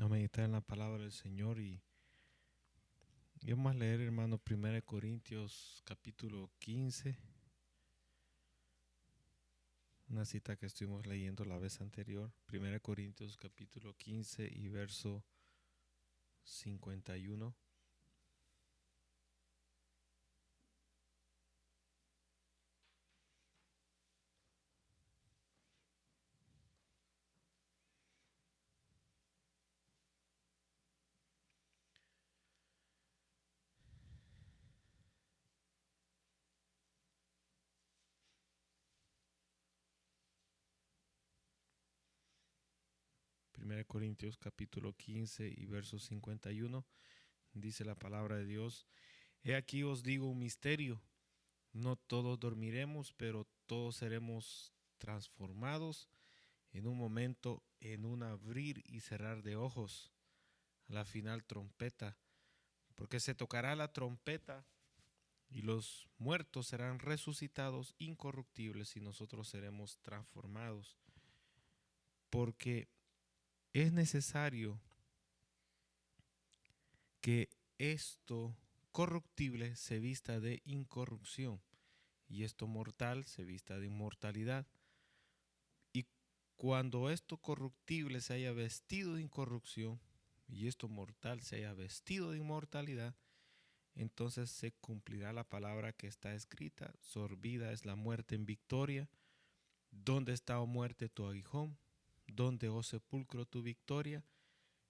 A meditar en la palabra del Señor y vamos a leer, hermano, 1 Corintios capítulo 15, una cita que estuvimos leyendo la vez anterior. 1 Corintios capítulo 15 y verso 51. Primera Corintios capítulo 15 y verso 51, dice la palabra de Dios: He aquí os digo un misterio, no todos dormiremos, pero todos seremos transformados en un momento, en un abrir y cerrar de ojos, a la final trompeta, porque se tocará la trompeta y los muertos serán resucitados incorruptibles y nosotros seremos transformados, porque es necesario que esto corruptible se vista de incorrupción y esto mortal se vista de inmortalidad. Y cuando esto corruptible se haya vestido de incorrupción y esto mortal se haya vestido de inmortalidad, entonces se cumplirá la palabra que está escrita: sorbida es la muerte en victoria. ¿Dónde está, oh muerte, tu aguijón? ¿Dónde, oh sepulcro, tu victoria?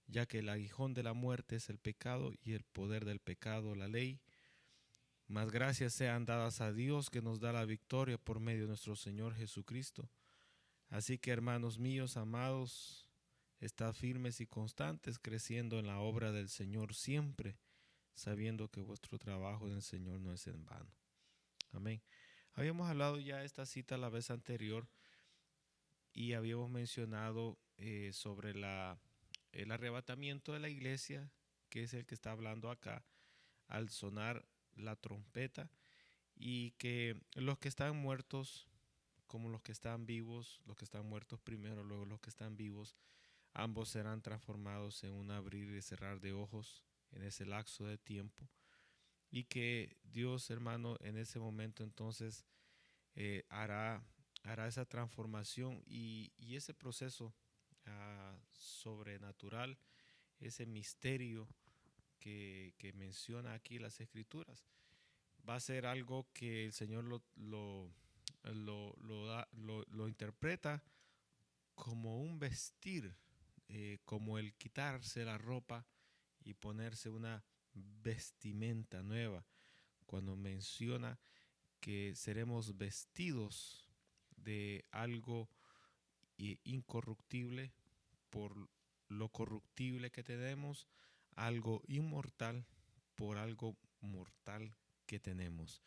Ya que el aguijón de la muerte es el pecado y el poder del pecado la ley. Mas gracias sean dadas a Dios, que nos da la victoria por medio de nuestro Señor Jesucristo. Así que, hermanos míos amados, estad firmes y constantes, creciendo en la obra del Señor siempre, sabiendo que vuestro trabajo en el Señor no es en vano. Amén. Habíamos hablado ya de esta cita la vez anterior y habíamos mencionado sobre el arrebatamiento de la iglesia, que es el que está hablando acá, al sonar la trompeta, y que los que están muertos, como los que están vivos, los que están muertos primero, luego los que están vivos, ambos serán transformados en un abrir y cerrar de ojos en ese lapso de tiempo, y que Dios, hermano, en ese momento entonces hará esa transformación y ese proceso sobrenatural, ese misterio que menciona aquí las escrituras. Va a ser algo que el Señor lo interpreta como un vestir, como el quitarse la ropa y ponerse una vestimenta nueva. Cuando menciona que seremos vestidos de algo incorruptible por lo corruptible que tenemos, algo inmortal por algo mortal que tenemos.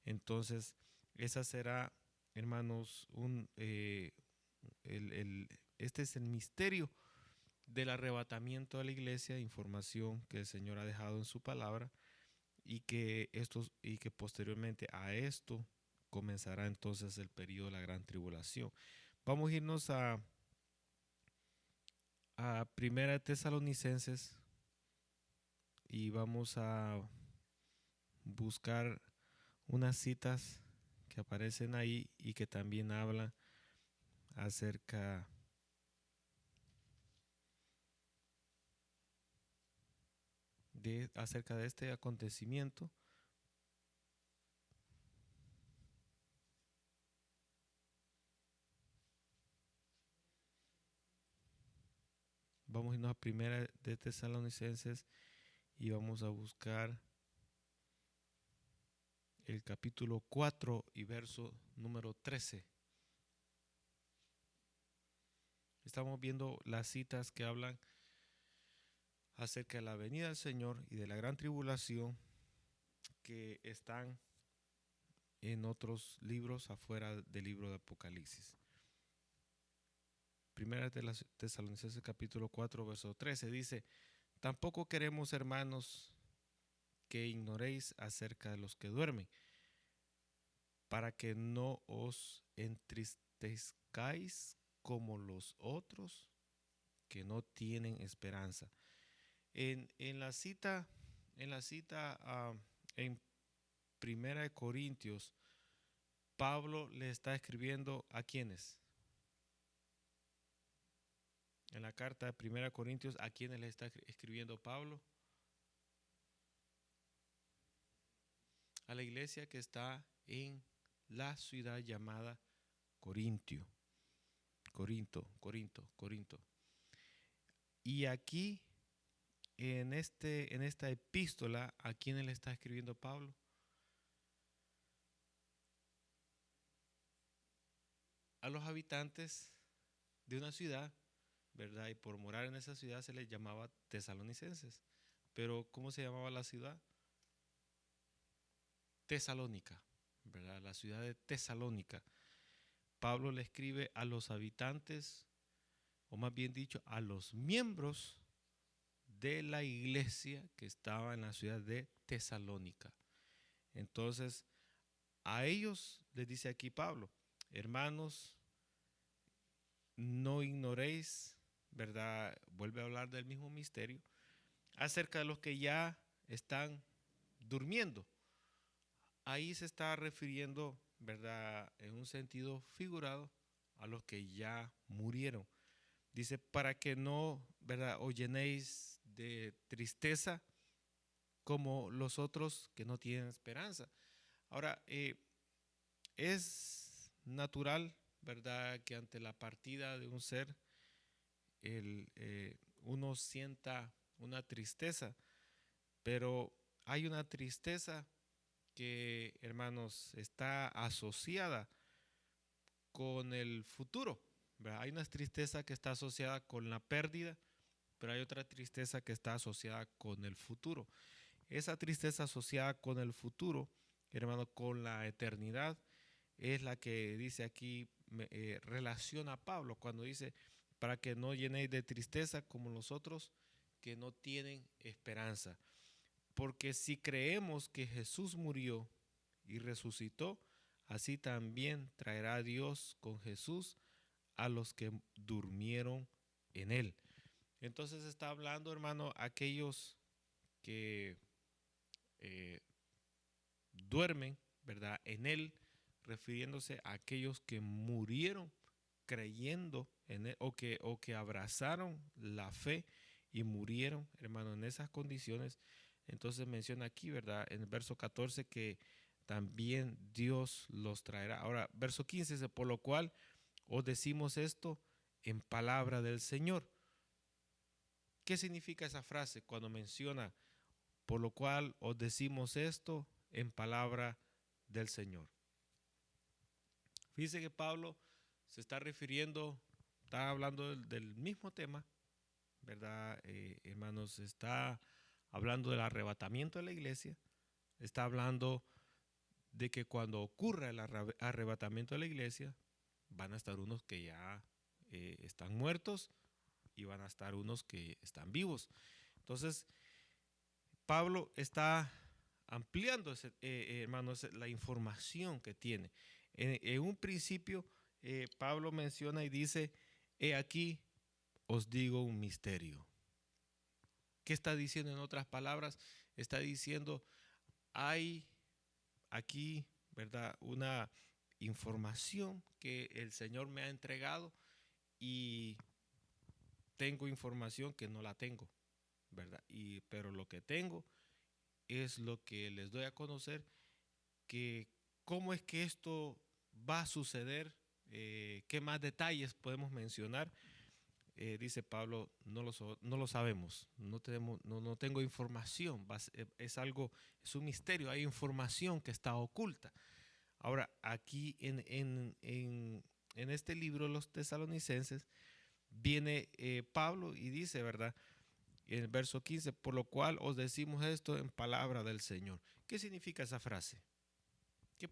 Entonces, esa será, hermanos, este es el misterio del arrebatamiento de la iglesia, información que el Señor ha dejado en su palabra, y que posteriormente a esto comenzará entonces el periodo de la gran tribulación. Vamos a irnos a Primera de Tesalonicenses y vamos a buscar unas citas que aparecen ahí y que también hablan acerca de este acontecimiento. Vamos a irnos a Primera de Tesalonicenses y vamos a buscar el capítulo 4 y verso número 13. Estamos viendo las citas que hablan acerca de la venida del Señor y de la gran tribulación, que están en otros libros afuera del libro de Apocalipsis. Primera de las Tesalonicenses capítulo 4 verso 13 dice: tampoco queremos, hermanos, que ignoréis acerca de los que duermen, para que no os entristezcáis como los otros que no tienen esperanza. En la cita, en Primera de Corintios, Pablo le está escribiendo a quienes. En la carta de Primera de Corintios, ¿a quienes le está escribiendo Pablo? A la iglesia que está en la ciudad llamada Corinto. Y aquí, en esta epístola, ¿a quiénes le está escribiendo Pablo? A los habitantes de una ciudad, ¿verdad? Y por morar en esa ciudad se les llamaba tesalonicenses. Pero ¿cómo se llamaba la ciudad? Tesalónica, ¿verdad? La ciudad de Tesalónica. Pablo le escribe a los habitantes, o más bien dicho, a los miembros de la iglesia que estaba en la ciudad de Tesalónica. Entonces, a ellos les dice aquí Pablo, hermanos, no ignoréis, ¿verdad? Vuelve a hablar del mismo misterio acerca de los que ya están durmiendo. Ahí se está refiriendo, ¿verdad? En un sentido figurado a los que ya murieron. Dice, para que no, ¿verdad? Os llenéis de tristeza como los otros que no tienen esperanza. Ahora, es natural, ¿verdad? Que ante la partida de un ser, uno sienta una tristeza, pero hay una tristeza que, hermanos, está asociada con el futuro, ¿verdad? Hay una tristeza que está asociada con la pérdida, pero hay otra tristeza que está asociada con el futuro. Esa tristeza asociada con el futuro, hermano, con la eternidad, es la que dice aquí, relaciona a Pablo cuando dice, para que no llenéis de tristeza como los otros que no tienen esperanza. Porque si creemos que Jesús murió y resucitó, así también traerá Dios con Jesús a los que durmieron en él. Entonces está hablando, hermano, aquellos que eh, duermen, ¿verdad? En él, refiriéndose a aquellos que murieron creyendo en él o que abrazaron la fe y murieron, hermano, en esas condiciones. Entonces menciona aquí, ¿verdad? En el verso 14 que también Dios los traerá. Ahora, verso 15 dice, por lo cual os decimos esto en palabra del Señor. ¿Qué significa esa frase cuando menciona, por lo cual os decimos esto en palabra del Señor? Fíjese que Pablo se está refiriendo, está hablando del mismo tema, ¿verdad? Hermanos, está hablando del arrebatamiento de la iglesia, está hablando de que cuando ocurra el arrebatamiento de la iglesia, van a estar unos que ya están muertos y van a estar unos que están vivos. Entonces, Pablo está ampliando, hermanos, la información que tiene. En un principio, Pablo menciona y dice, he aquí, os digo un misterio. ¿Qué está diciendo en otras palabras? Está diciendo, hay aquí, ¿verdad? Una información que el Señor me ha entregado y tengo información que no la tengo, ¿verdad? Pero lo que tengo es lo que les doy a conocer, que cómo es que esto va a suceder, qué más detalles podemos mencionar. Dice Pablo, no lo sabemos, no tengo información, es algo, es un misterio, hay información que está oculta. Ahora, aquí en este libro, Los Tesalonicenses, viene Pablo y dice, ¿verdad? En el verso 15, por lo cual os decimos esto en palabra del Señor. ¿Qué significa esa frase? ¿Qué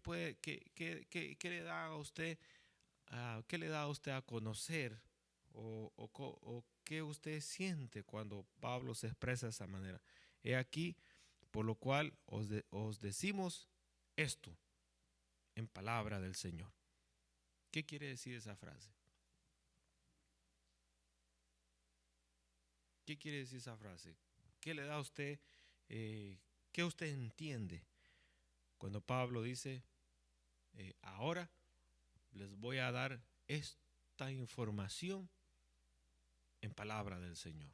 le da a usted, qué le da a usted a conocer o qué usted siente cuando Pablo se expresa de esa manera? He aquí, por lo cual os decimos esto en palabra del Señor. ¿Qué quiere decir esa frase? ¿Qué quiere decir esa frase? ¿Qué le da a usted? ¿Qué usted entiende cuando Pablo dice, ahora les voy a dar esta información en palabra del Señor?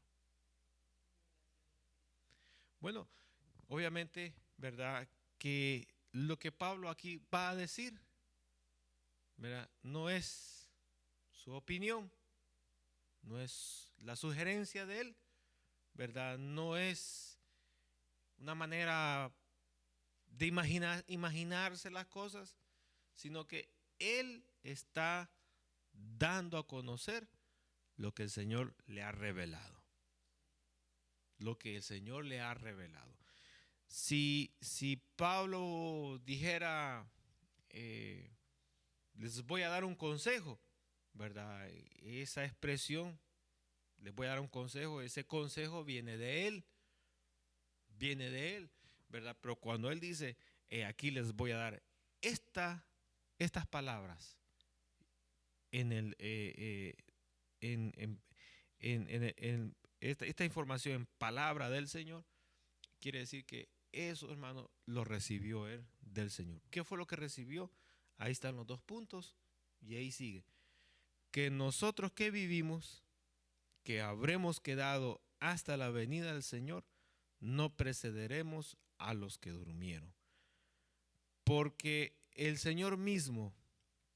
Bueno, obviamente, ¿verdad? Que lo que Pablo aquí va a decir, ¿verdad? No es su opinión, no es la sugerencia de él, ¿verdad? No es una manera de imaginarse las cosas, sino que él está dando a conocer lo que el Señor le ha revelado. Lo que el Señor le ha revelado. Si Pablo dijera, eh, les voy a dar un consejo, ¿verdad? Esa expresión, les voy a dar un consejo, ese consejo viene de él, ¿verdad? Pero cuando él dice, aquí les voy a dar estas palabras en el, esta información en palabra del Señor, quiere decir que eso, hermano, lo recibió él del Señor. ¿Qué fue lo que recibió? Ahí están los dos puntos y ahí sigue. Que nosotros que vivimos, que habremos quedado hasta la venida del Señor, no precederemos a los que durmieron. Porque el Señor mismo,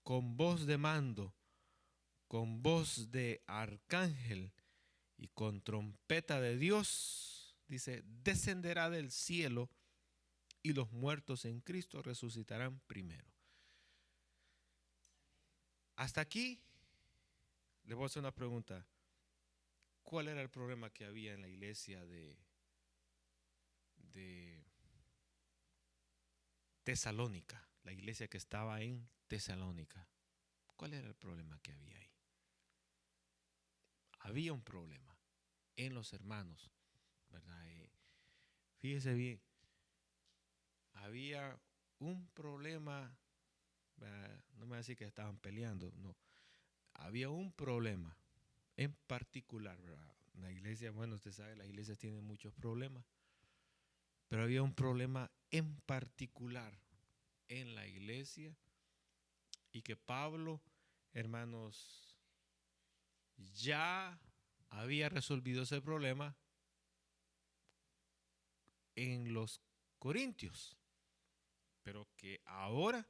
con voz de mando, con voz de arcángel y con trompeta de Dios, dice, descenderá del cielo y los muertos en Cristo resucitarán primero. Hasta aquí le voy a hacer una pregunta. ¿Cuál era el problema que había en la iglesia de Tesalónica? La iglesia que estaba en Tesalónica. ¿Cuál era el problema que había ahí? Había un problema en los hermanos, ¿verdad? Fíjese bien, había un problema, ¿verdad? No me va a decir que estaban peleando, no. Había un problema en particular, ¿verdad? La iglesia, bueno, usted sabe, las iglesias tienen muchos problemas, pero había un problema en particular en la iglesia y que Pablo, hermanos, ya había resolvido ese problema en los Corintios, pero que ahora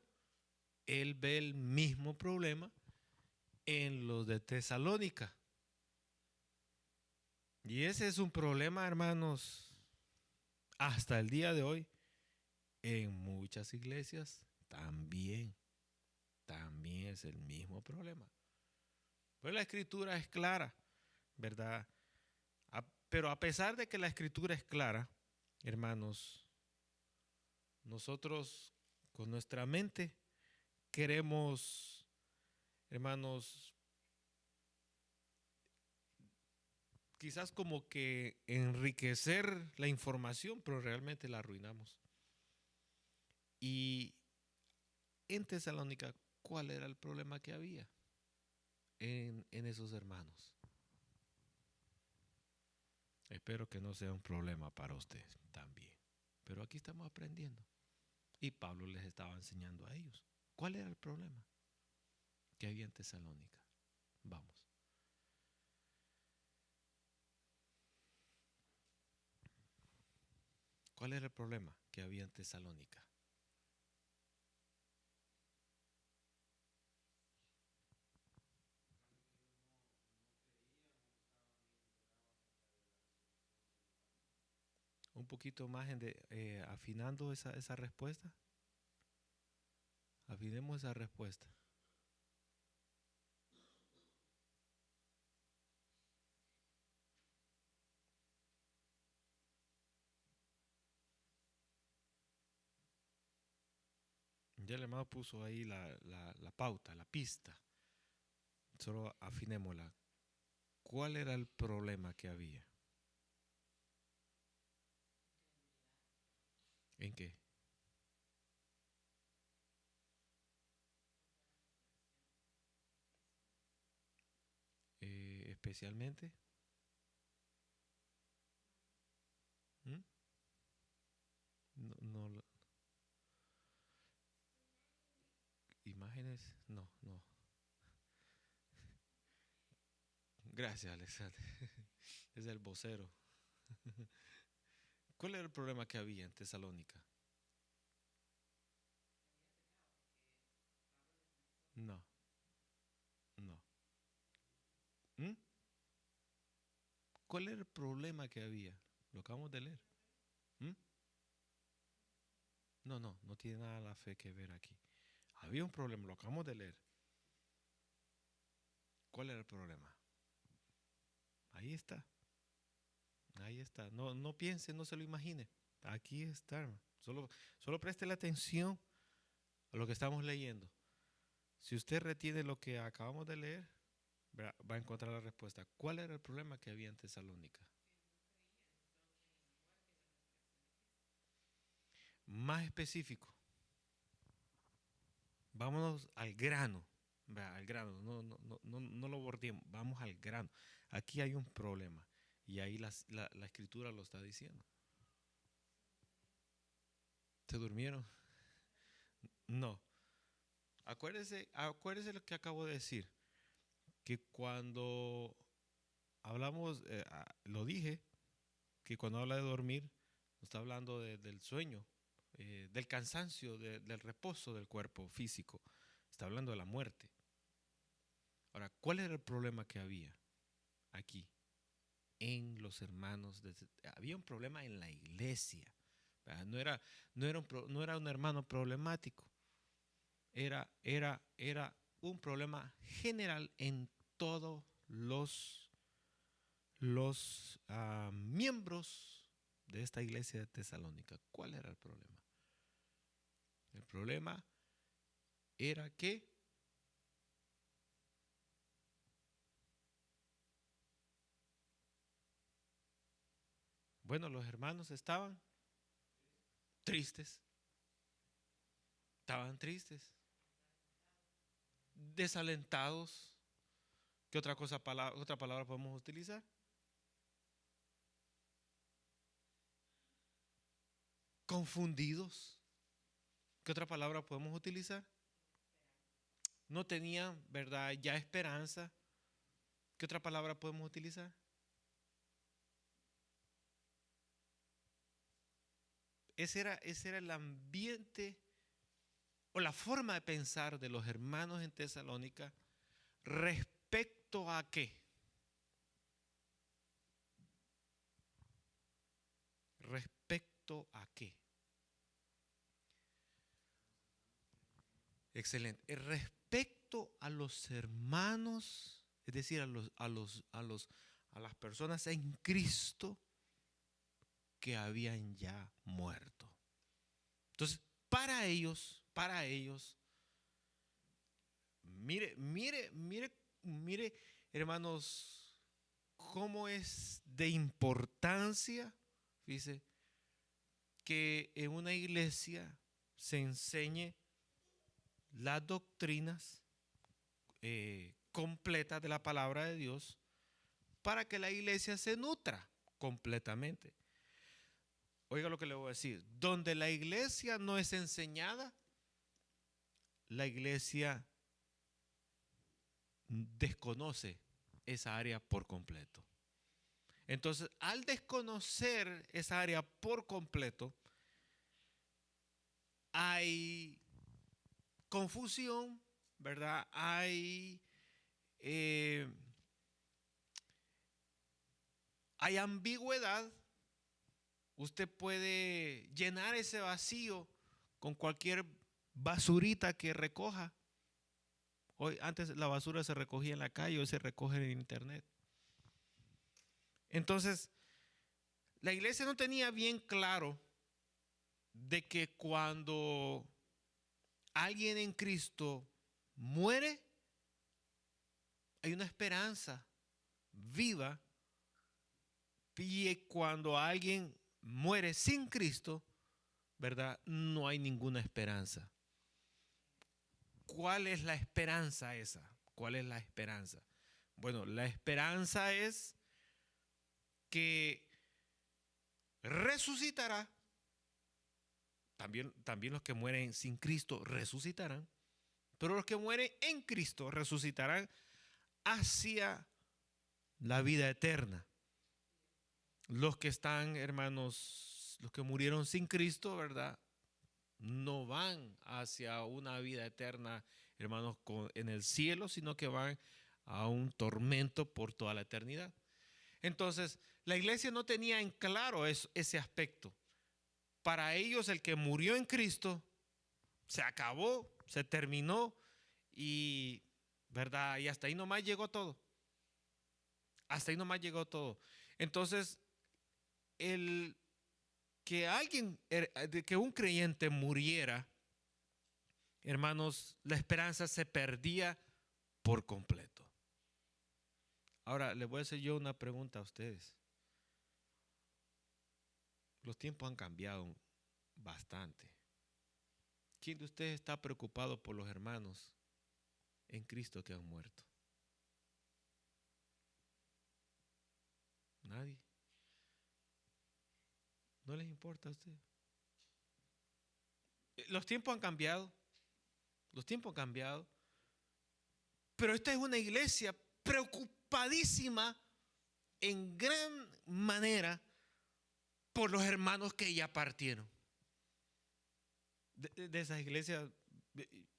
él ve el mismo problema en los de Tesalónica. Y ese es un problema, hermanos, hasta el día de hoy en muchas iglesias también es el mismo problema. Pues la escritura es clara, ¿verdad? Pero a pesar de que la escritura es clara, hermanos, nosotros con nuestra mente queremos, hermanos, quizás como que enriquecer la información, pero realmente la arruinamos. Y en Tesalónica, ¿cuál era el problema que había en esos hermanos? Espero que no sea un problema para ustedes también. Pero aquí estamos aprendiendo. Y Pablo les estaba enseñando a ellos. ¿Cuál era el problema que había en Tesalónica? Vamos. ¿Cuál era el problema que había en Tesalónica? Un poquito más afinando esa respuesta. Afinemos esa respuesta. Ya el hermano puso ahí la pauta, la pista. Solo afinémosla. ¿Cuál era el problema que había? ¿En qué? Especialmente. Imágenes, no. Gracias, Alexander. Es el vocero. ¿Cuál era el problema que había en Tesalónica? No, no. ¿Mm? ¿Cuál era el problema que había? Lo acabamos de leer. ¿Mm? No tiene nada la fe que ver aquí. Había un problema, lo acabamos de leer. ¿Cuál era el problema? Ahí está, ahí está. No piense, no se lo imagine. Aquí está, hermano. Solo preste la atención a lo que estamos leyendo. Si usted retiene lo que acabamos de leer, va a encontrar la respuesta. ¿Cuál era el problema que había en Tesalónica? Más específico. Vámonos al grano. Al grano, no lo bordeemos, vamos al grano. Aquí hay un problema y ahí la escritura lo está diciendo. ¿Se durmieron? No. Acuérdese lo que acabo de decir, que cuando hablamos, lo dije, que cuando habla de dormir, no está hablando del sueño, del cansancio, del reposo del cuerpo físico, está hablando de la muerte. Ahora, ¿cuál era el problema que había aquí en los hermanos? Había un problema en la iglesia. No era un hermano problemático, era un problema general en todos los miembros de esta iglesia de Tesalónica. ¿Cuál era el problema? El problema era que bueno, los hermanos tristes, estaban tristes, desalentados. ¿Qué otra palabra podemos utilizar? Confundidos. ¿Qué otra palabra podemos utilizar? No tenían, ¿verdad? Ya esperanza. ¿Qué otra palabra podemos utilizar? Ese era el ambiente o la forma de pensar de los hermanos en Tesalónica respecto a qué. Respecto a qué. Excelente. Respecto a los hermanos, es decir, a las personas en Cristo que habían ya muerto. Entonces, para ellos, mire, hermanos, cómo es de importancia, dice, que en una iglesia se enseñe las doctrinas completas de la palabra de Dios para que la iglesia se nutra completamente. Oiga lo que le voy a decir. Donde la iglesia no es enseñada, la iglesia desconoce esa área por completo. Entonces, al desconocer esa área por completo, hay confusión, ¿verdad? Eh, hay ambigüedad. Usted puede llenar ese vacío con cualquier basurita que recoja. Hoy, antes la basura se recogía en la calle, hoy se recoge en internet. Entonces, la iglesia no tenía bien claro de que cuando alguien en Cristo muere, hay una esperanza viva, y cuando alguien muere sin Cristo, ¿verdad? No hay ninguna esperanza. ¿Cuál es la esperanza esa? ¿Cuál es la esperanza? Bueno, la esperanza es que resucitará también los que mueren sin Cristo resucitarán, pero los que mueren en Cristo resucitarán hacia la vida eterna. Los que están, hermanos, los que murieron sin Cristo, ¿verdad? No van hacia una vida eterna, hermanos, en el cielo, sino que van a un tormento por toda la eternidad. Entonces, la iglesia no tenía en claro ese aspecto. Para ellos, el que murió en Cristo se acabó, se terminó y, ¿verdad? Y hasta ahí nomás llegó todo. Hasta ahí nomás llegó todo. Entonces, el que un creyente muriera, hermanos, la esperanza se perdía por completo. Ahora, les voy a hacer yo una pregunta a ustedes. Los tiempos han cambiado bastante. ¿Quién de ustedes está preocupado por los hermanos en Cristo que han muerto? Nadie. ¿No les importa a ustedes? Los tiempos han cambiado. Los tiempos han cambiado. Pero esta es una iglesia preocupadísima en gran manera por los hermanos que ya partieron. De esas iglesias,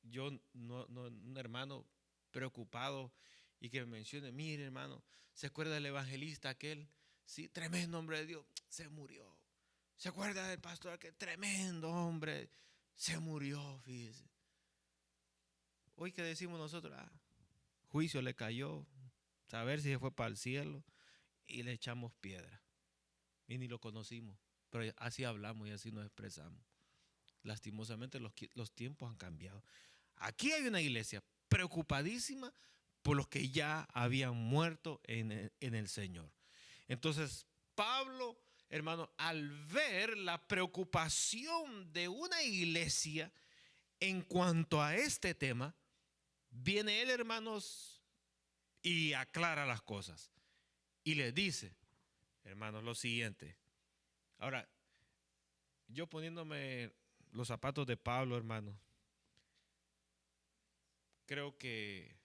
yo un hermano preocupado y que me mencione, mire hermano, ¿se acuerda del evangelista aquel? Sí, tremendo hombre de Dios, se murió. ¿Se acuerda del pastor aquel? Tremendo hombre, se murió, fíjese. Hoy que decimos nosotros, juicio le cayó, saber si se fue para el cielo y le echamos piedra. Y ni lo conocimos, pero así hablamos y así nos expresamos. Lastimosamente los tiempos han cambiado. Aquí hay una iglesia preocupadísima por los que ya habían muerto en el Señor. Entonces, Pablo, hermano, al ver la preocupación de una iglesia en cuanto a este tema, viene él, hermanos, y aclara las cosas. Y les dice, hermanos, lo siguiente. Ahora, yo poniéndome los zapatos de Pablo, hermano, creo que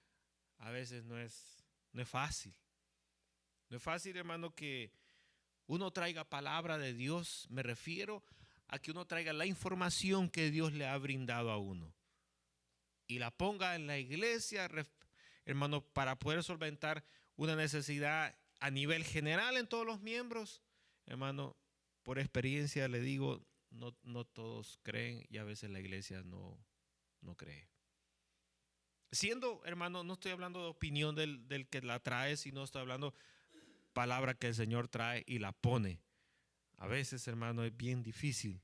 a veces no es fácil. No es fácil, hermano, que uno traiga palabra de Dios. Me refiero a que uno traiga la información que Dios le ha brindado a uno y la ponga en la iglesia, hermano, para poder solventar una necesidad a nivel general en todos los miembros. Hermano, por experiencia le digo, no todos creen y a veces la iglesia no cree. Siendo, hermano, no estoy hablando de opinión del que la trae, sino estoy hablando palabra que el Señor trae y la pone. A veces, hermano, es bien difícil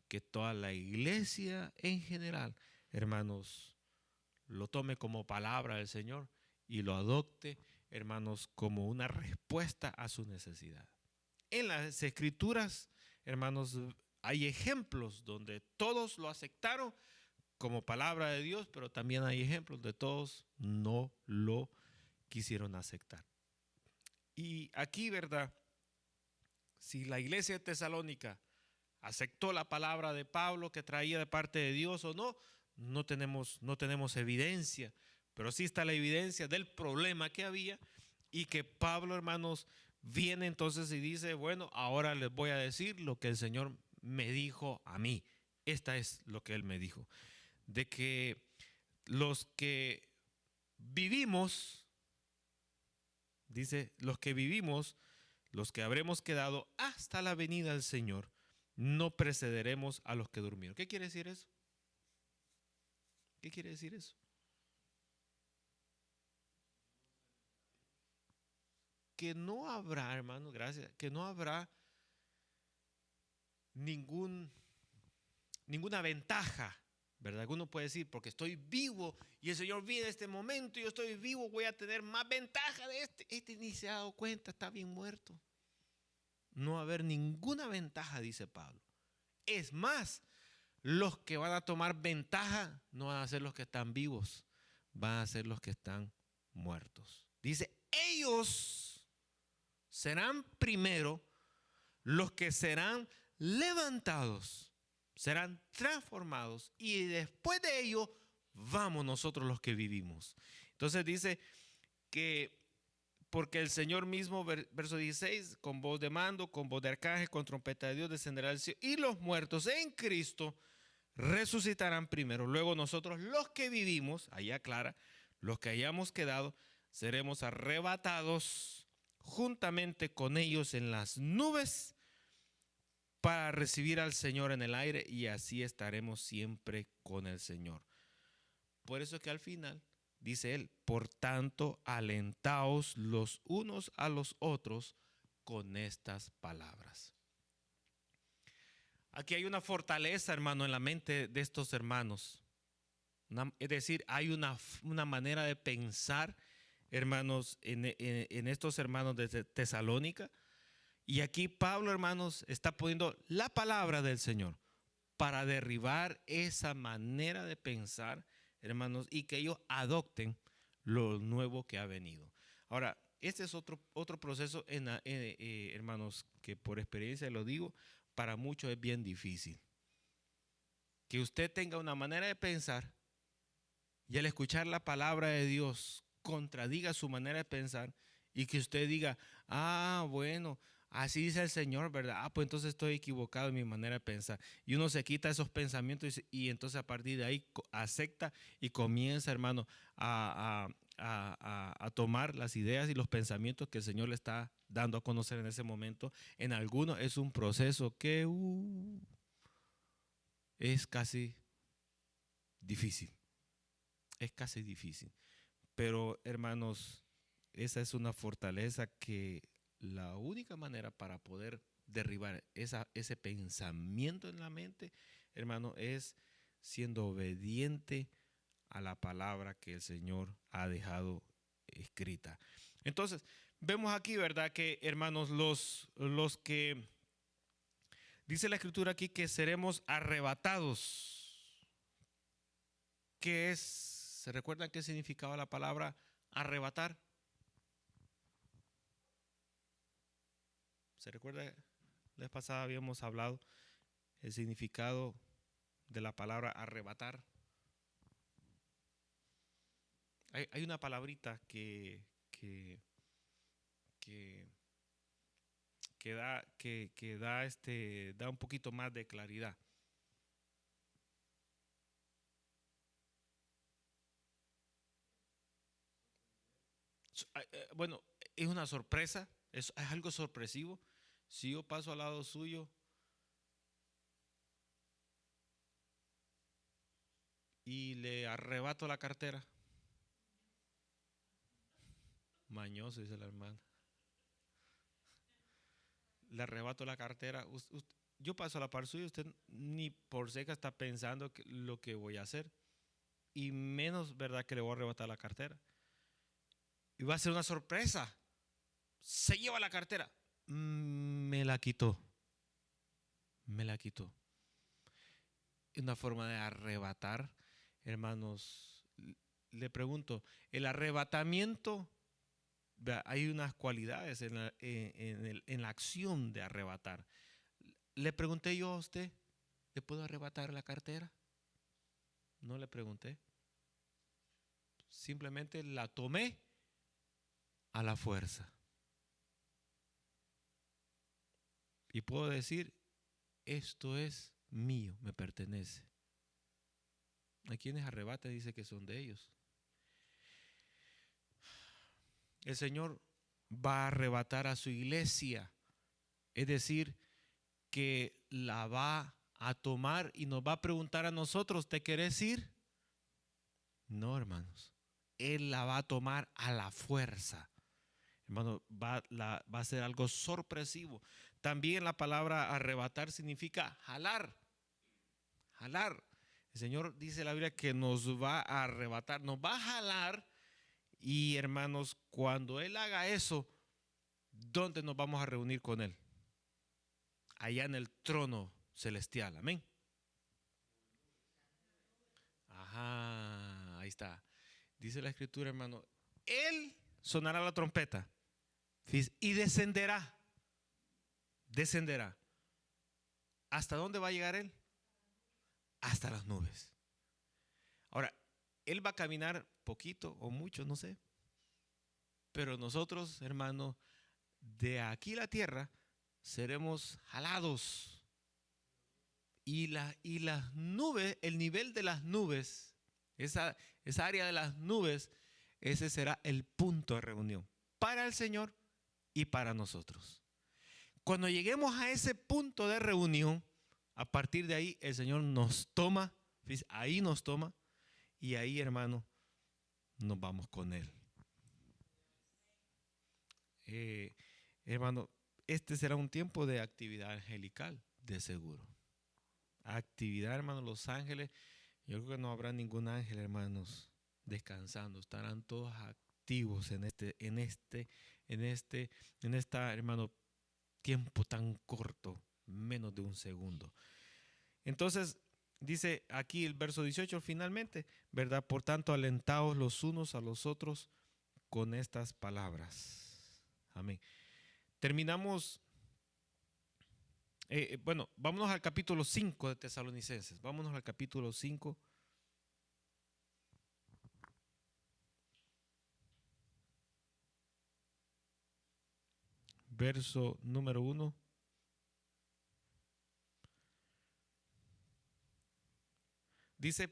que toda la iglesia en general, hermanos, lo tome como palabra del Señor y lo adopte, hermanos, como una respuesta a su necesidad. En las Escrituras, hermanos, hay ejemplos donde todos lo aceptaron como palabra de Dios, pero también hay ejemplos de todos no lo quisieron aceptar. Y aquí, ¿verdad? Si la iglesia de Tesalónica aceptó la palabra de Pablo que traía de parte de Dios o no, no tenemos evidencia, pero sí está la evidencia del problema que había y que Pablo, hermanos, viene entonces y dice, bueno, ahora les voy a decir lo que el Señor me dijo a mí. Esta es lo que Él me dijo, de que los que vivimos, dice, los que habremos quedado hasta la venida del Señor, no precederemos a los que durmieron. ¿Qué quiere decir eso? ¿Qué quiere decir eso? Que no habrá, hermano, gracias, que no habrá ninguna ventaja, ¿verdad? Uno puede decir, porque estoy vivo y el Señor viene en este momento y yo estoy vivo, voy a tener más ventaja de este. Este ni se ha dado cuenta, está bien muerto. No va a haber ninguna ventaja, dice Pablo. Es más, los que van a tomar ventaja no van a ser los que están vivos, van a ser los que están muertos. Dice, ellos serán primero los que serán levantados serán transformados y después de ello vamos nosotros los que vivimos. Entonces dice que porque el Señor mismo, verso 16, con voz de mando, con voz de arcángel, con trompeta de Dios descenderá del cielo y los muertos en Cristo resucitarán primero. Luego nosotros los que vivimos, ahí aclara, los que hayamos quedado, seremos arrebatados juntamente con ellos en las nubes para recibir al Señor en el aire y así estaremos siempre con el Señor. Por eso es que al final dice él, por tanto, alentaos los unos a los otros con estas palabras. Aquí hay una fortaleza, hermano, en la mente de estos hermanos. Es decir, hay una manera de pensar, hermanos, en estos hermanos de Tesalónica. Y aquí Pablo, hermanos, está poniendo la palabra del Señor para derribar esa manera de pensar, hermanos, y que ellos adopten lo nuevo que ha venido. Ahora, este es otro proceso, hermanos, que por experiencia lo digo, para muchos es bien difícil. Que usted tenga una manera de pensar y al escuchar la palabra de Dios contradiga su manera de pensar y que usted diga, bueno, así dice el Señor, ¿verdad? Pues entonces estoy equivocado en mi manera de pensar. Y uno se quita esos pensamientos y entonces a partir de ahí acepta y comienza, hermano, a tomar las ideas y los pensamientos que el Señor le está dando a conocer en ese momento. En algunos es un proceso que es casi difícil. Es casi difícil. Pero, hermanos, esa es una fortaleza que la única manera para poder derribar ese pensamiento en la mente, hermano, es siendo obediente a la palabra que el Señor ha dejado escrita. Entonces, vemos aquí, ¿verdad? Que, hermanos, los que dice la Escritura aquí que seremos arrebatados. ¿Qué es? ¿Se recuerdan qué significaba la palabra arrebatar? ¿Se recuerda? La vez pasada habíamos hablado el significado de la palabra arrebatar. Hay una palabrita que da un poquito más de claridad. Bueno, es una sorpresa, es algo sorpresivo. Si yo paso al lado suyo y le arrebato la cartera, mañoso, dice la hermana. Le arrebato la cartera. Yo paso a la par suya, usted ni por seca está pensando lo que voy a hacer. Y menos, ¿verdad?, que le voy a arrebatar la cartera. Y va a ser una sorpresa. Se lleva la cartera. Me la quitó. Me la quitó. Una forma de arrebatar, hermanos. Le pregunto, el arrebatamiento, hay unas cualidades en la acción de arrebatar. Le pregunté yo a usted, ¿le puedo arrebatar la cartera? No le pregunté. Simplemente la tomé a la fuerza. Y puedo decir, esto es mío, me pertenece. A quienes arrebatan dice que son de ellos. El Señor va a arrebatar a su iglesia. Es decir, que la va a tomar y nos va a preguntar a nosotros, ¿te querés ir? No, hermanos. Él la va a tomar a la fuerza. Hermano, va a ser algo sorpresivo. También la palabra arrebatar significa jalar. Jalar. El Señor dice en la Biblia que nos va a arrebatar, nos va a jalar. Y hermanos, cuando Él haga eso, ¿dónde nos vamos a reunir con Él? Allá en el trono celestial. Amén. Ajá, ahí está. Dice la Escritura, hermano, Él sonará la trompeta y descenderá. Descenderá. ¿Hasta dónde va a llegar Él? hasta las nubes. Ahora, Él va a caminar poquito o mucho, no sé. Pero nosotros, hermanos, de aquí la tierra, seremos jalados. Y las nubes, el nivel de las nubes, esa área de las nubes, ese será el punto de reunión para el Señor y para nosotros. Cuando lleguemos a ese punto de reunión, a partir de ahí el Señor nos toma, ahí nos toma y ahí, hermano, nos vamos con Él. Hermano, este será un tiempo de actividad angelical, de seguro. Actividad, hermano, los ángeles. Yo creo que no habrá ningún ángel, hermanos, descansando. Estarán todos activos en esta, hermano, tiempo tan corto, menos de un segundo. Entonces, dice aquí el verso 18, finalmente, ¿verdad? Por tanto, alentaos los unos a los otros con estas palabras. Amén. Terminamos. Bueno, vámonos al capítulo 5 de Tesalonicenses. Vámonos al capítulo 5. Verso número 1. Dice,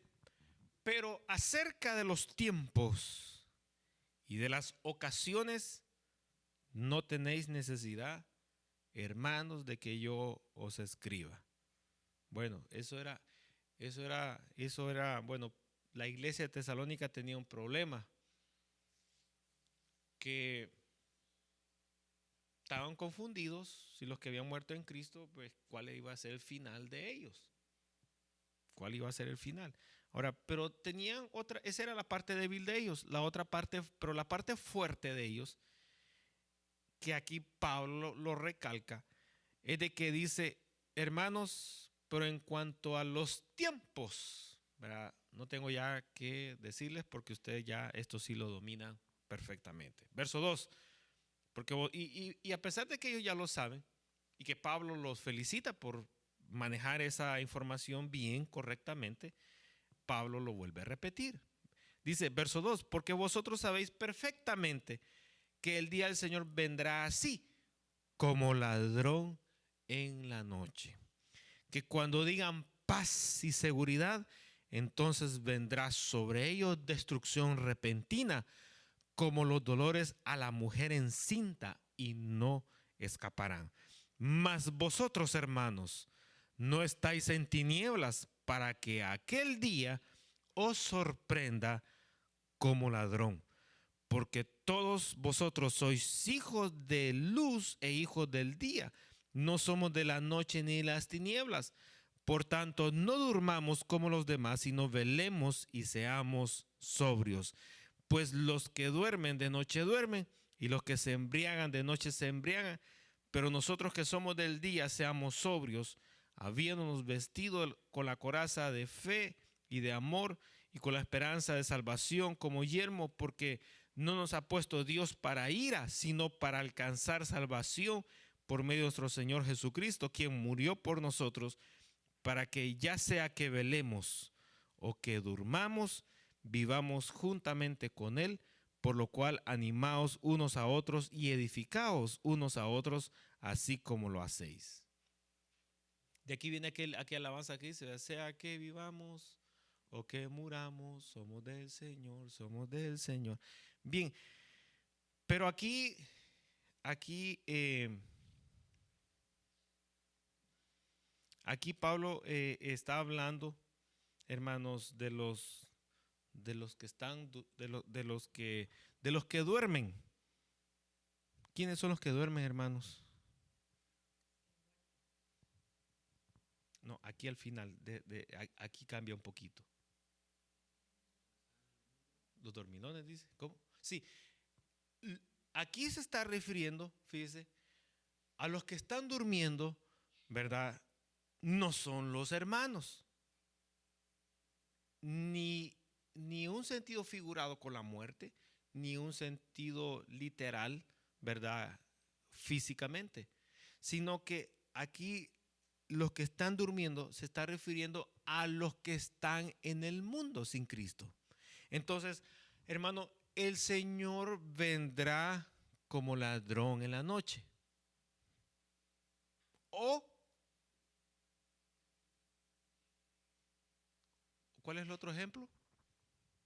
pero acerca de los tiempos y de las ocasiones no tenéis necesidad, hermanos, de que yo os escriba. Bueno, eso era, bueno, la iglesia de Tesalónica tenía un problema, que estaban confundidos si los que habían muerto en Cristo, pues cuál iba a ser el final de ellos. ¿Cuál iba a ser el final? Ahora, pero tenían otra, esa era la parte débil de ellos, la otra parte, pero la parte fuerte de ellos, que aquí Pablo lo recalca, es de que dice, hermanos, pero en cuanto a los tiempos, ¿verdad? No tengo ya que decirles porque ustedes ya esto sí lo dominan perfectamente. Verso 2, porque, y a pesar de que ellos ya lo saben y que Pablo los felicita por manejar esa información bien, correctamente, Pablo lo vuelve a repetir. Dice, verso 2, porque vosotros sabéis perfectamente que el día del Señor vendrá así, como ladrón en la noche. Que cuando digan paz y seguridad, entonces vendrá sobre ellos destrucción repentina, como los dolores a la mujer encinta, y no escaparán. Mas vosotros, hermanos, no estáis en tinieblas para que aquel día os sorprenda como ladrón, porque todos vosotros sois hijos de luz e hijos del día. No somos de la noche ni de las tinieblas. Por tanto, no durmamos como los demás, sino velemos y seamos sobrios. Pues los que duermen de noche duermen, y los que se embriagan de noche se embriagan. Pero nosotros que somos del día, seamos sobrios, habiéndonos vestido con la coraza de fe y de amor, y con la esperanza de salvación como yelmo, porque no nos ha puesto Dios para ira, sino para alcanzar salvación por medio de nuestro Señor Jesucristo, quien murió por nosotros, para que ya sea que velemos o que durmamos, vivamos juntamente con Él, por lo cual animaos unos a otros y edificaos unos a otros, así como lo hacéis. De aquí viene aquella alabanza que dice, sea que vivamos o que muramos, somos del Señor, somos del Señor. Bien, pero aquí Pablo está hablando, hermanos, de los que están, de los que duermen. ¿Quiénes son los que duermen, hermanos? No, aquí al final, aquí cambia un poquito. Los dormilones, dice. ¿Cómo? Sí. Aquí se está refiriendo, fíjese, a los que están durmiendo, ¿verdad? No son los hermanos. Ni un sentido figurado con la muerte, ni un sentido literal, ¿verdad? Físicamente. Sino que aquí los que están durmiendo se está refiriendo a los que están en el mundo sin Cristo. Entonces, hermano, el Señor vendrá como ladrón en la noche. O, ¿cuál es el otro ejemplo?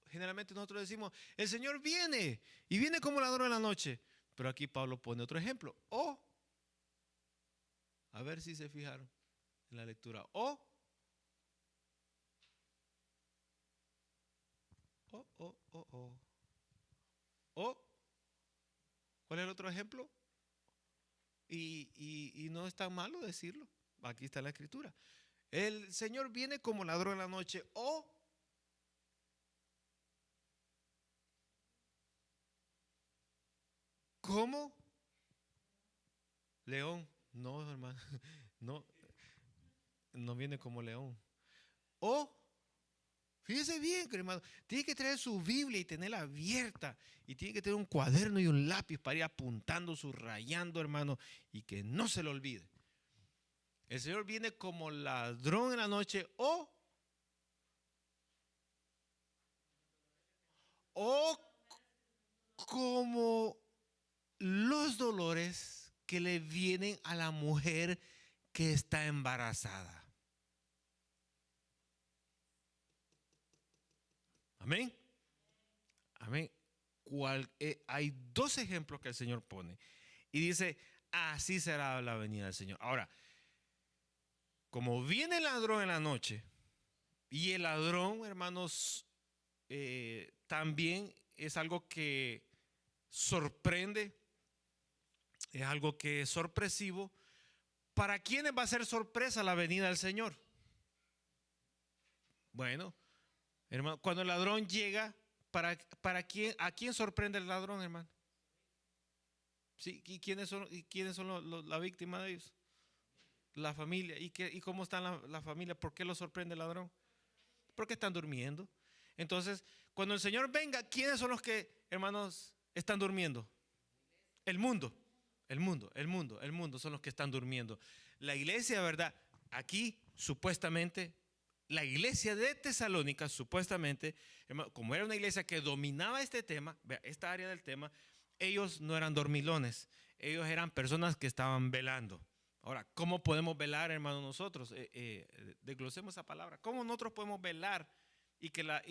Generalmente nosotros decimos, el Señor viene y viene como ladrón en la noche. Pero aquí Pablo pone otro ejemplo. O, a ver si se fijaron en la lectura. O, o, o, o, o. O, ¿cuál es el otro ejemplo? Y no es tan malo decirlo. Aquí está la escritura. El Señor viene como ladrón en la noche. O, ¿cómo? León. No, hermano. No, no viene como león. O, fíjese bien, hermano, tiene que traer su Biblia y tenerla abierta. Y tiene que tener un cuaderno y un lápiz para ir apuntando, subrayando, hermano, y que no se lo olvide. El Señor viene como ladrón en la noche o como los dolores que le vienen a la mujer que está embarazada. Amén. Amén. Hay dos ejemplos que el Señor pone. Y dice, así será la venida del Señor. Ahora, como viene el ladrón en la noche, y el ladrón, hermanos, también es algo que sorprende, es algo que es sorpresivo. ¿Para quiénes va a ser sorpresa la venida del Señor? Bueno, hermano, cuando el ladrón llega, ¿para quién, a quién sorprende el ladrón, hermano? Sí, ¿y quiénes son la víctima de ellos? La familia. ¿Y cómo está la familia? ¿Por qué lo sorprende el ladrón? Porque están durmiendo. Entonces, cuando el Señor venga, ¿quiénes son los que, hermanos, están durmiendo? El mundo, el mundo son los que están durmiendo. La iglesia, ¿verdad? Aquí, supuestamente, la iglesia de Tesalónica, supuestamente, como era una iglesia que dominaba este tema, esta área del tema, ellos no eran dormilones, ellos eran personas que estaban velando. Ahora, ¿cómo podemos velar, hermano, nosotros? Desglosemos esa palabra. ¿Cómo nosotros podemos velar y que la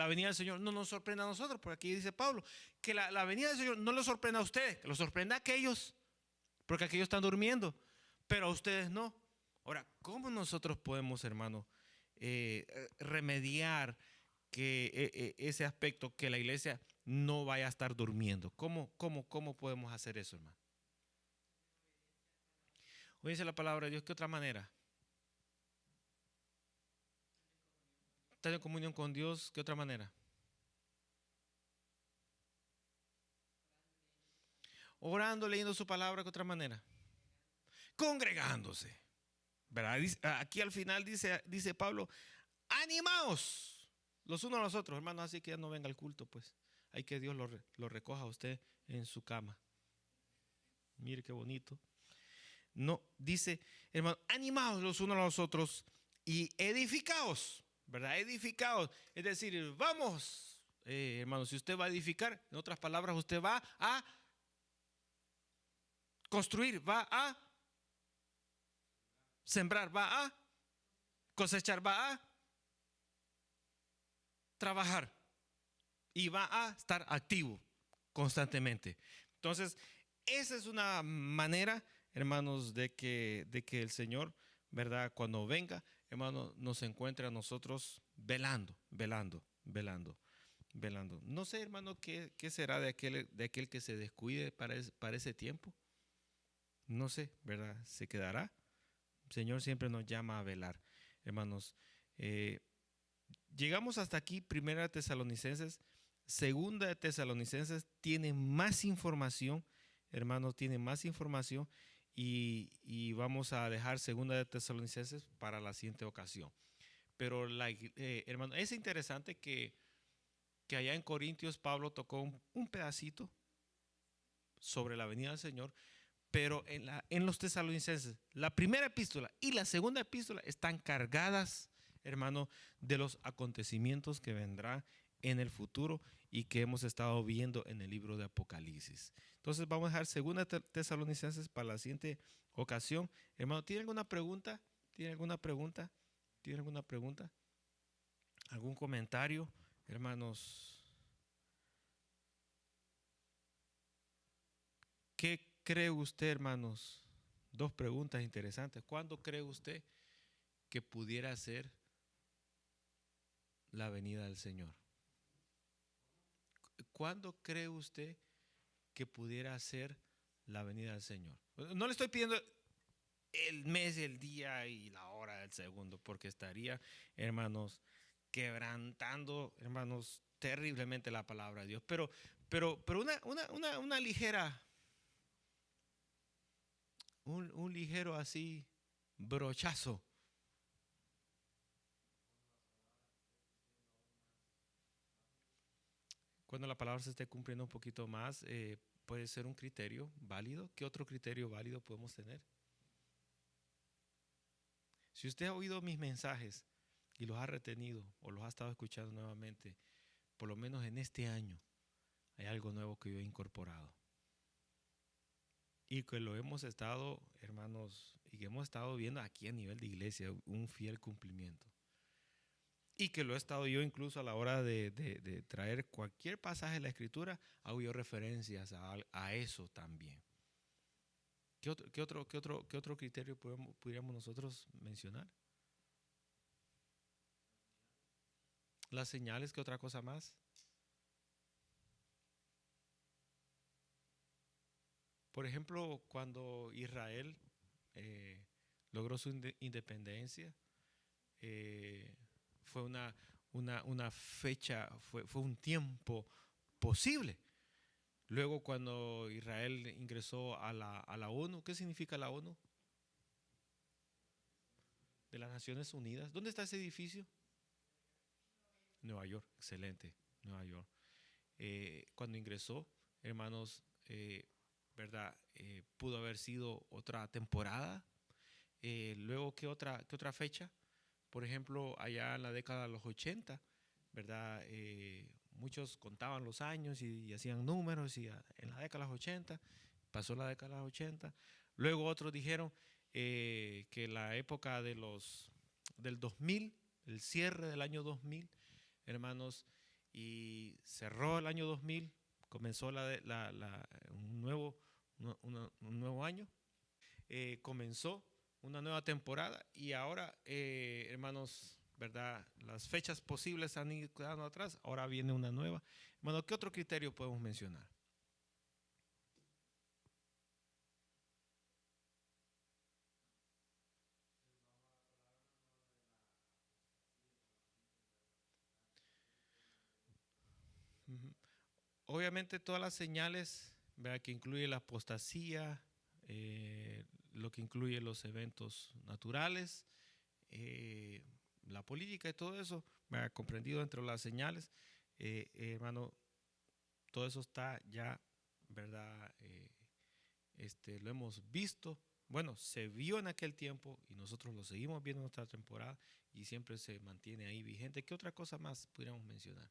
venida del Señor no nos sorprenda a nosotros? Porque aquí dice Pablo, que la venida del Señor no lo sorprenda a ustedes, que lo sorprenda a aquellos, porque aquellos están durmiendo, pero a ustedes no. Ahora, ¿cómo nosotros podemos, hermano, remediar que ese aspecto, que la iglesia no vaya a estar durmiendo? ¿Cómo podemos hacer eso, hermano? Hoy dice la palabra de Dios, ¿qué otra manera? Estar en comunión con Dios, ¿qué otra manera? Orando, leyendo su palabra, ¿qué otra manera? Congregándose. ¿Verdad? Aquí al final dice Pablo, animaos los unos a los otros, hermanos, así que ya no venga al culto, pues. Hay que Dios lo recoja a usted en su cama. Mire qué bonito. No, dice, hermano, animaos los unos a los otros y edificaos, ¿verdad? Edificaos. Es decir, vamos, hermano, si usted va a edificar, en otras palabras, usted va a construir, va a sembrar, va a cosechar, va a trabajar y va a estar activo constantemente. Entonces, esa es una manera, hermanos, de que el Señor, ¿verdad? Cuando venga, hermanos, nos encuentre a nosotros velando. No sé, hermano, qué será de aquel que se descuide para ese tiempo. No sé, ¿verdad? ¿Se quedará? El Señor siempre nos llama a velar. Hermanos, llegamos hasta aquí, Primera de Tesalonicenses. Segunda de Tesalonicenses tiene más información, hermanos, tiene más información y vamos a dejar Segunda de Tesalonicenses para la siguiente ocasión. Pero, hermano, es interesante que allá en Corintios Pablo tocó un pedacito sobre la venida del Señor, Pero en los tesalonicenses, la primera epístola y la segunda epístola están cargadas, hermano, de los acontecimientos que vendrán en el futuro y que hemos estado viendo en el libro de Apocalipsis. Entonces vamos a dejar segunda Tesalonicenses para la siguiente ocasión. Hermano, ¿tiene alguna pregunta? ¿Tiene alguna pregunta? ¿Tiene alguna pregunta? ¿Algún comentario, hermanos? ¿Qué cree usted, hermanos? Dos preguntas interesantes. ¿Cuándo cree usted que pudiera ser la venida del Señor? ¿Cuándo cree usted que pudiera ser la venida del Señor? No le estoy pidiendo el mes, el día y la hora del segundo, porque estaría, hermanos, quebrantando, hermanos, terriblemente la palabra de Dios. Pero una ligera, un ligero así brochazo. Cuando la palabra se esté cumpliendo un poquito más, puede ser un criterio válido. ¿Qué otro criterio válido podemos tener? Si usted ha oído mis mensajes y los ha retenido o los ha estado escuchando nuevamente, por lo menos en este año, hay algo nuevo que yo he incorporado. Y que lo hemos estado, hermanos, y que hemos estado viendo aquí a nivel de iglesia, un fiel cumplimiento. Y que lo he estado yo incluso a la hora de traer cualquier pasaje de la Escritura, hago yo referencias a eso también. ¿Qué otro criterio podríamos nosotros mencionar? Las señales, ¿qué otra cosa más? Por ejemplo, cuando Israel eh, logró su independencia, eh, fue una fecha, fue un tiempo posible. Luego, cuando Israel ingresó a la ONU, ¿qué significa la ONU? De las Naciones Unidas. ¿Dónde está ese edificio? Nueva York, excelente, Nueva York. Cuando ingresó, hermanos, ¿verdad? Pudo haber sido otra temporada. Luego, ¿qué otra fecha? Por ejemplo, allá en la década de los 80, ¿verdad? Muchos contaban los años y hacían números y en la década de los 80, pasó la década de los 80. Luego otros dijeron que la época del 2000, el cierre del año 2000, hermanos, y cerró el año 2000, comenzó un nuevo año, comenzó una nueva temporada y ahora, hermanos, ¿verdad? Las fechas posibles han ido quedando atrás, ahora viene una nueva. Hermano, ¿qué otro criterio podemos mencionar? Ujú. Obviamente todas las señales, ¿verdad? Que incluye la apostasía, lo que incluye los eventos naturales, eh, la política y todo eso, ¿verdad? Comprendido entre las señales, hermano, todo eso está ya, ¿verdad? Lo hemos visto. Bueno, se vio en aquel tiempo y nosotros lo seguimos viendo en nuestra temporada y siempre se mantiene ahí vigente. ¿Qué otra cosa más pudiéramos mencionar?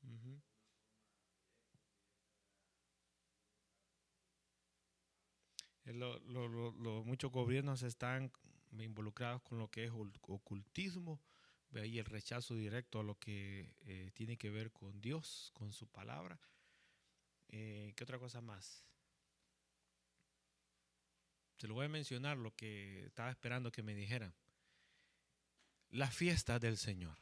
Ujú. Muchos gobiernos están involucrados con lo que es ocultismo, ve ahí el rechazo directo a lo que tiene que ver con Dios, con su palabra. ¿Qué otra cosa más? Se lo voy a mencionar lo que estaba esperando que me dijeran. La fiesta del Señor.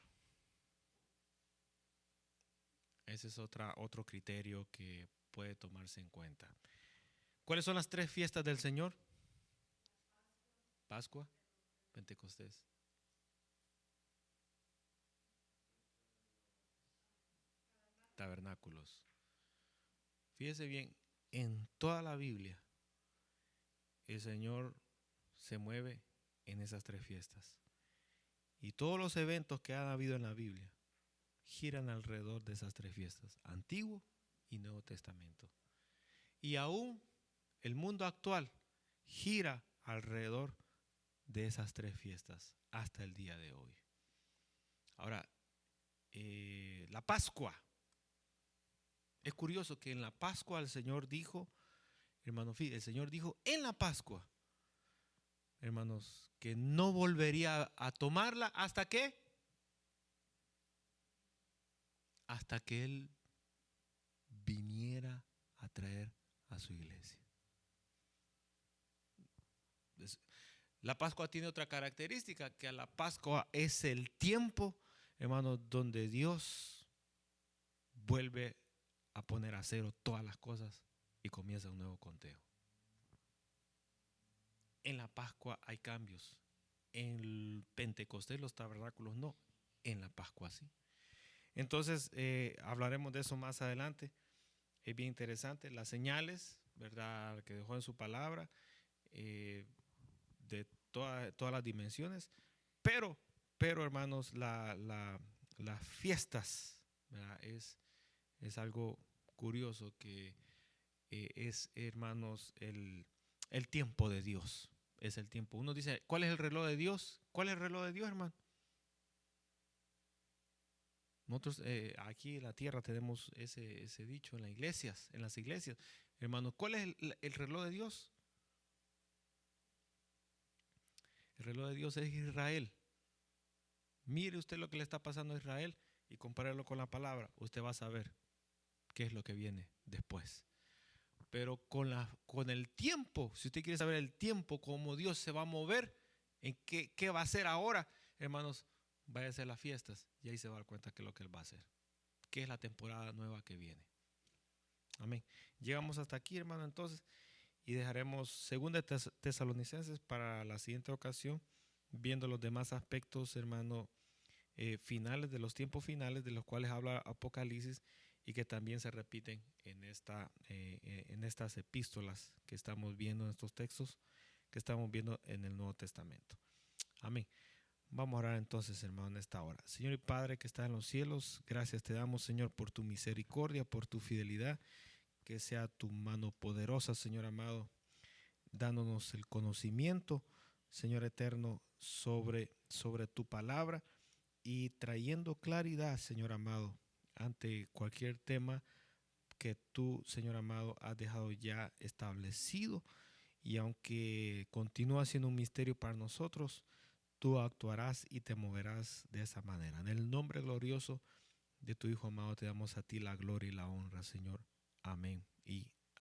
Ese es otro criterio que puede tomarse en cuenta. ¿Cuáles son las tres fiestas del Señor? Pascua, Pentecostés. Tabernáculos. Fíjese bien, en toda la Biblia el Señor se mueve en esas tres fiestas. Y todos los eventos que han habido en la Biblia giran alrededor de esas tres fiestas, Antiguo y Nuevo Testamento. Y aún el mundo actual gira alrededor de esas tres fiestas hasta el día de hoy. Ahora, la Pascua. Es curioso que en la Pascua el Señor dijo, hermanos, el Señor dijo en la Pascua, hermanos, que no volvería a tomarla hasta que Él viniera a traer a su iglesia. La Pascua tiene otra característica, que a la Pascua es el tiempo, hermanos, donde Dios vuelve a poner a cero todas las cosas y comienza un nuevo conteo. En la Pascua hay cambios. En el Pentecostés, los tabernáculos no. En la Pascua sí. Entonces, hablaremos de eso más adelante. Es bien interesante. Las señales, ¿verdad?, que dejó en su palabra, de todas las dimensiones. Pero hermanos, las fiestas, ¿verdad?, es algo curioso que es, hermanos, el tiempo de Dios. Es el tiempo. Uno dice, ¿cuál es el reloj de Dios? ¿Cuál es el reloj de Dios, hermano? Nosotros aquí en la tierra tenemos ese dicho en las iglesias. Hermanos, ¿cuál es el reloj de Dios? El reloj de Dios es Israel. Mire usted lo que le está pasando a Israel y compárelo con la palabra. Usted va a saber qué es lo que viene después. Pero con el tiempo, si usted quiere saber el tiempo, cómo Dios se va a mover, en qué va a hacer ahora, hermanos, vaya a hacer las fiestas y ahí se va a dar cuenta qué es lo que Él va a hacer, qué es la temporada nueva que viene. Amén. Llegamos hasta aquí, hermano, entonces, y dejaremos 2 Tesalonicenses para la siguiente ocasión, viendo los demás aspectos, hermano, finales de los tiempos finales, de los cuales habla Apocalipsis y que también se repiten en estas epístolas que estamos viendo, en estos textos que estamos viendo en el Nuevo Testamento. Amén. Vamos a orar entonces, hermano, en esta hora. Señor y Padre que está en los cielos, gracias te damos, Señor, por tu misericordia, por tu fidelidad, que sea tu mano poderosa, Señor amado, dándonos el conocimiento, Señor eterno, sobre tu palabra y trayendo claridad, Señor amado, ante cualquier tema que tú, Señor amado, has dejado ya establecido. Y aunque continúa siendo un misterio para nosotros, tú actuarás y te moverás de esa manera. En el nombre glorioso de tu Hijo amado te damos a ti la gloria y la honra, Señor. Amén y